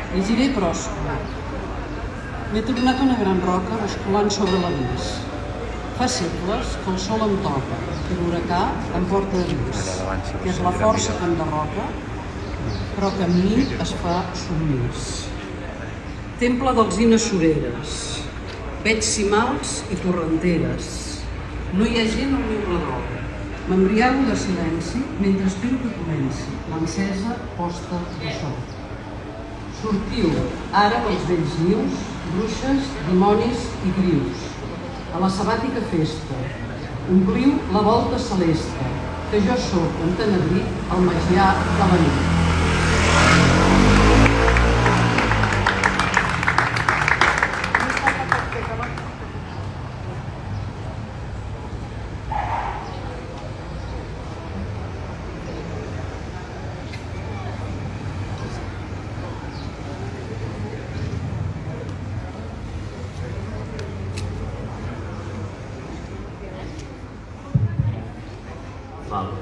Llegiré pròscola. M'he tornat una gran roca basculant sobre l'avís. Fa segles que el sol em toca i l'huracà em porta a dins, que és la força que em derroca, però que amb mi es fa submís. Temple d'alzines sureres, veig cimals i torrenteres. No hi ha gent al meu redol. M'embriago de silenci mentre espero que comenci l'encesa posta de sol. Sortiu ara pels vells nius, bruixes, dimonis i grius, a la sabàtica festa. Ompliu la volta celeste, que jo sóc en tenebrit el magià de la nit.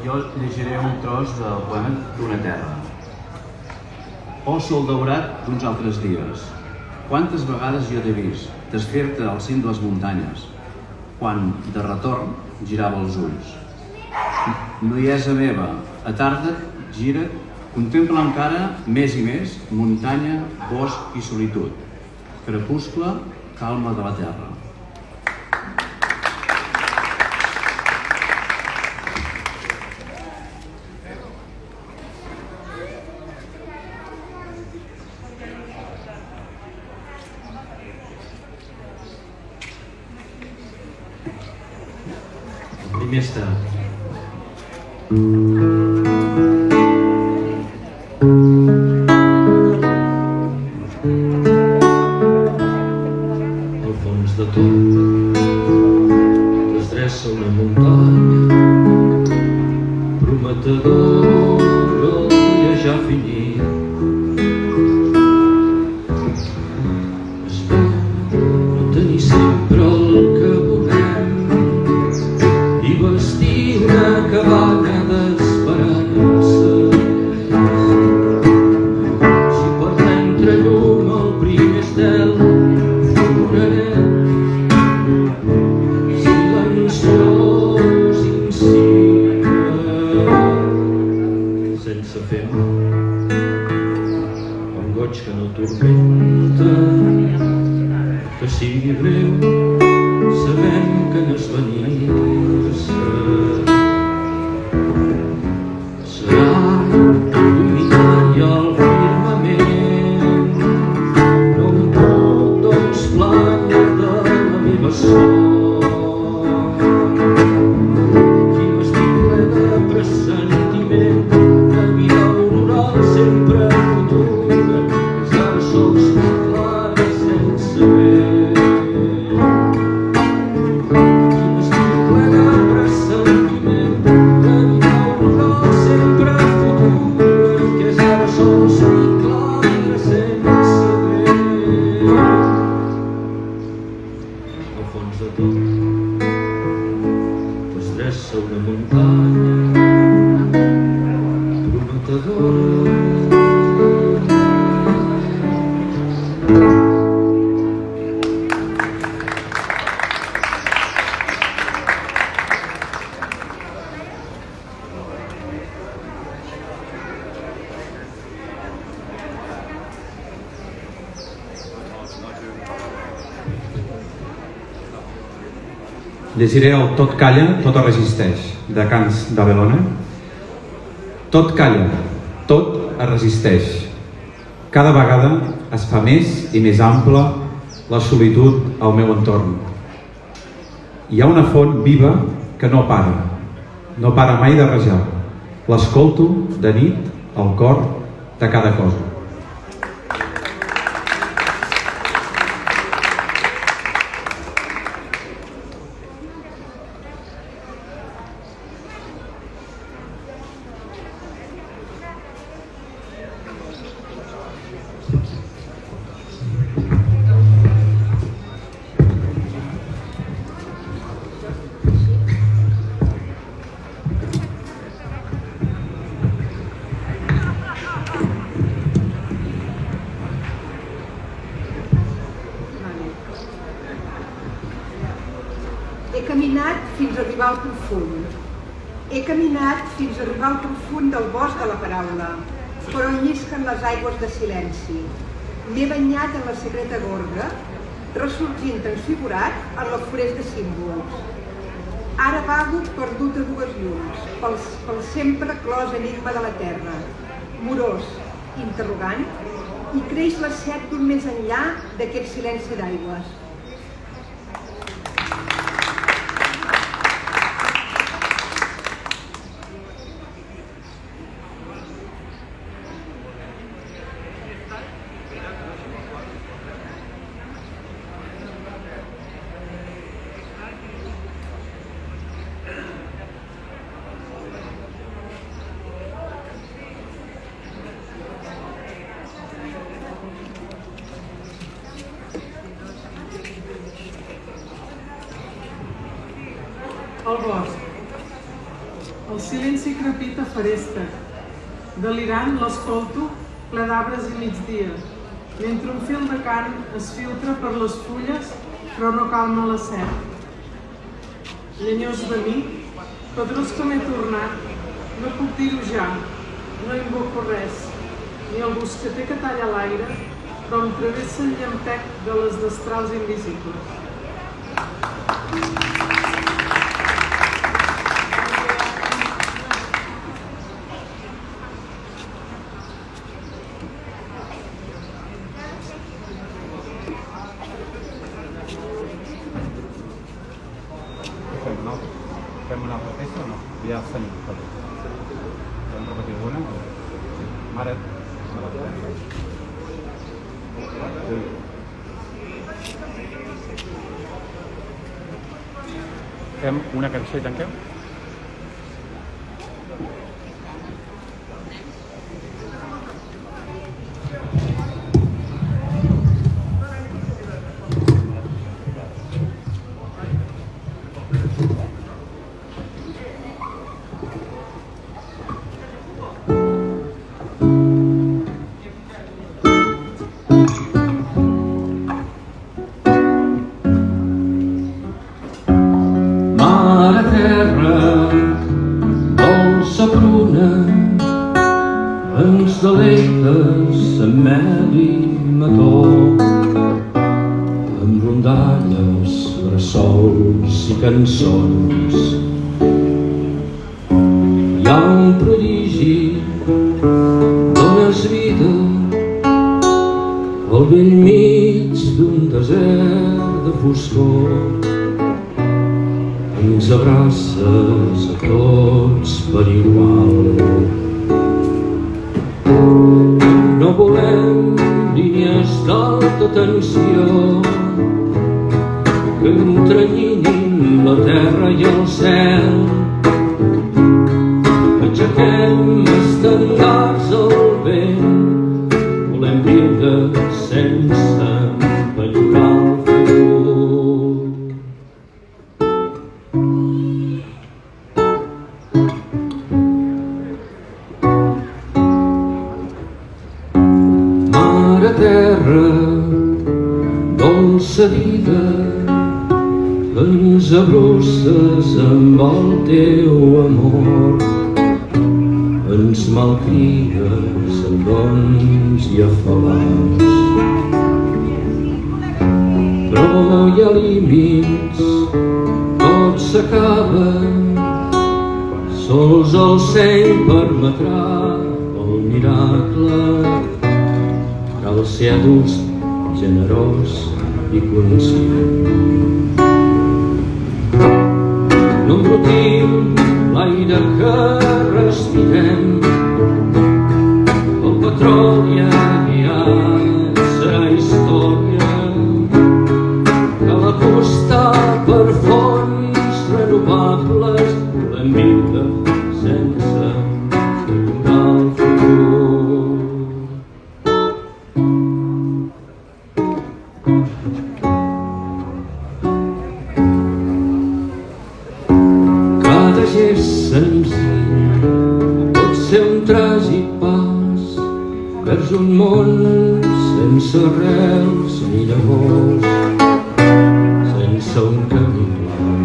Jo llegiré un tros del poema d'una terra. Oh sol daurat d'uns altres dies, quantes vegades jo t'he vist desfer-te al cim de les muntanyes, quan, de retorn, girava els ulls. Noiesa meva, a tarda, gira't, contempla encara més i més muntanya, bosc i solitud, crepuscle, calma de la terra. Més tard. Al fons de tot es dreça una muntanya prometedora, el dia ja finit. Es va no tenir sempre el que volem i vestir una cabana d'esperança. Si per dentro llum el primer estel florerem, silenciós insigne, sense fem, un goig que no turmenta, que sigui breu, sabem que no és venir-se. Serà il·luminant i al firmament, no un poc dels plans de la meva sort. Qui m'estic ple de pressentiment, de vida auroral sempre futura, és ara sols clara sense ver. Una muntanya prometedora. Llegiré el Tot calla, tot es resisteix, de Cants de Bel·lona. Tot calla, tot es resisteix. Cada vegada es fa més i més ampla la solitud al meu entorn. Hi ha una font viva que no para mai de rajar. L'escolto de nit al cor de cada cosa. He caminat fins a arribar al profund. He caminat fins a arribar al profund del bosc de la paraula, però on llisquen les aigües de silenci. M'he banyat en la secreta gorga, ressorgint transfigurat en la forest de símbols. Ara vago perdut a dues llums, pel sempre clos enigma de la terra, morós, interrogant, i creix la set d'un més enllà d'aquest silenci d'aigües. El bosc. El silenci crepita faresta. Delirant l'escolto, ple d'arbres i migdia, mentre un fil de cant es filtra per les fulles, però no calma la set. Llenyós de mi, pedrós que m'he tornat, no puc dir-ho ja, no invoco res, ni el bosqueter que talla l'aire, però em travessa el llampec de les destrals invisibles. Fem una altra peça o no? Ja estem. Podem repetir alguna? Mare. Fem una cançó i tanquem? Ens deleites amb mel i mató, amb rondalles, bressols i cançons. Hi ha un prodigi, dones vida al bell mig d'un desert de foscor. Ens abraces a tots per igual. No volem línies d'alta tensió que entrenyinin la terra i el cel. Aixequem estendards al vent, volem viure sense envellurar el futur. Terra, dolça vida, ens abrosses amb el teu amor, ens malcries amb dons i afalacs. Però hi ha límits, tot s'acaba, sols el seny permetrà el miracle. Cal ser adult, generós i conscient. No embrutim l'aire que respirem, el petroli aviat serà història. Cal apostar per fonts renovables, volem viure sense ignorar el futur. Cada gest senzill pot ser un tràgic pas vers un món sense arrels ni llavors, sense un camí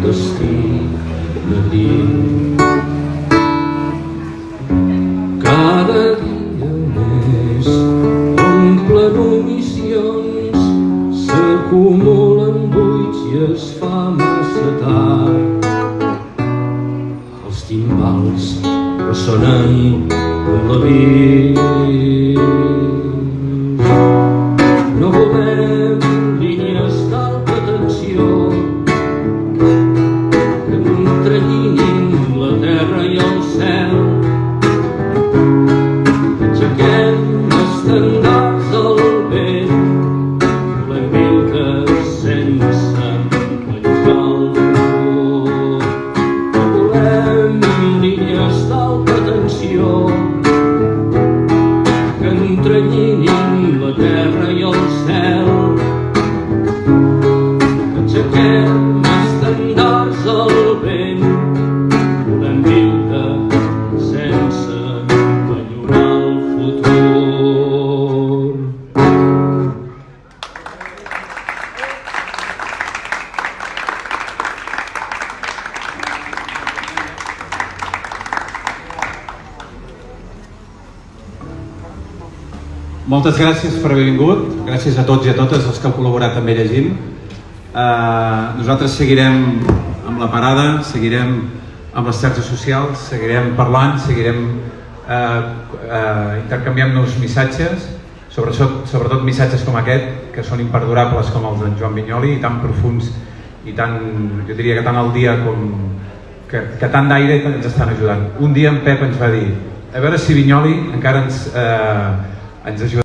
de s'acumulen buits i es fa massa tard. Els timbals ressonen en l'avís. No volem línies d'alta tensió que entrellinin la terra i el cel. Aixequem estendards al vent, volem viure sense bellugar el dolor. No volem línies d'alta tensió que entrellinin la terra i el cel. Aixequem estendards al vent, volem viure sense bellugar el futur. Moltes gràcies per haver vingut, gràcies a tots i a totes els que heu col·laborat també llegint. Nosaltres seguirem amb la parada, seguirem amb les xarxes socials, seguirem parlant, seguirem intercanviant-nos missatges, sobretot missatges com aquest, que són imperdurables com els d'en Joan Vinyoli, i tan profuns i tan, jo diria que tan al dia com que tant d'aire ens estan ajudant. Un dia en Pep ens va dir, a veure si Vinyoli encara ens ajuda.